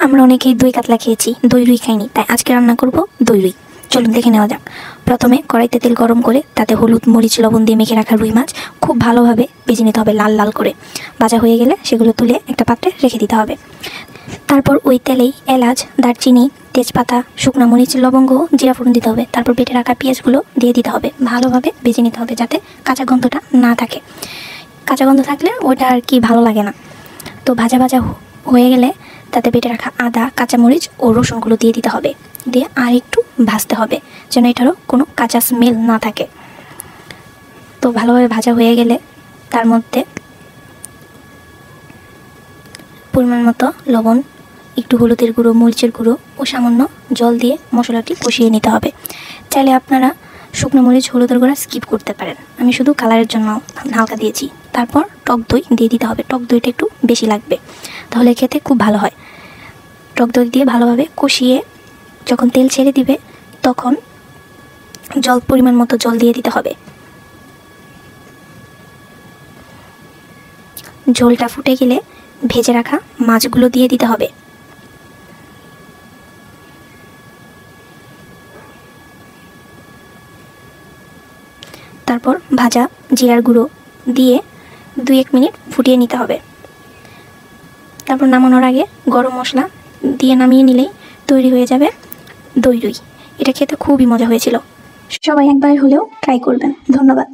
আমরা অনেকেই দই কাতলা খেয়েছি, দই রুই খাইনি, তাই আজকে রান্না করব দই রুই। চলুন দেখে নেওয়া যাক। প্রথমে কড়াইতে তেল গরম করে তাতে হলুদ, মরিচ, লবণ দিয়ে মেখে রাখা রুই মাছ খুব ভালোভাবে ভেজে নিতে হবে, লাল লাল করে। ভাজা হয়ে গেলে সেগুলো তুলে একটা পাত্রে রেখে দিতে হবে। তারপর ওই তেলেই এলাচ, দারচিনি, তেজপাতা, শুকনো মরিচ, লবঙ্গ, জিরা ফোড়ন দিতে হবে। তারপর বেটে রাখা পেঁয়াজগুলো দিয়ে দিতে হবে, ভালোভাবে ভেজে নিতে হবে যাতে কাঁচা গন্ধটা না থাকে। কাঁচা গন্ধ থাকলে ওইটা আর কি ভালো লাগে না। তো ভাজা ভাজা হয়ে গেলে তাতে বেটে রাখা আদা, কাঁচামরিচ ও রসুনগুলো দিয়ে দিতে হবে, দিয়ে আর একটু ভাজতে হবে যেন এটারও কোনো কাঁচা স্মেল না থাকে। তো ভালোভাবে ভাজা হয়ে গেলে তার মধ্যে পরিমাণ মতো লবণ, একটু হলুদের গুঁড়ো, মরিচের গুঁড়ো ও সামান্য জল দিয়ে মশলাটি কষিয়ে নিতে হবে। চাইলে আপনারা শুকনো মরিচ, হলুদের গুঁড়া স্কিপ করতে পারেন, আমি শুধু কালারের জন্য হালকা দিয়েছি। তারপর টক দই দিয়ে দিতে হবে, টক দইটা একটু বেশি লাগবে, তাহলে খেতে খুব ভালো হয়। টক দই দিয়ে ভালোভাবে কষিয়ে যখন তেল ছেড়ে দিবে তখন পরিমাণ মতো জল দিয়ে দিতে হবে। ঝোলটা ফুটে গেলে ভেজে রাখা মাছগুলো দিয়ে দিতে হবে। তারপর ভাজা জিরার গুঁড়ো দিয়ে 2-1 মিনিট ফুটিয়ে নিতে হবে। তারপর নামানোর আগে গরম মশলা দিয়ে নামিয়ে নিলেই তৈরি হয়ে যাবে দই রুই। এটা খেতে খুবই মজা হয়েছিল, সবাই একবার হলেও ট্রাই করবেন। ধন্যবাদ।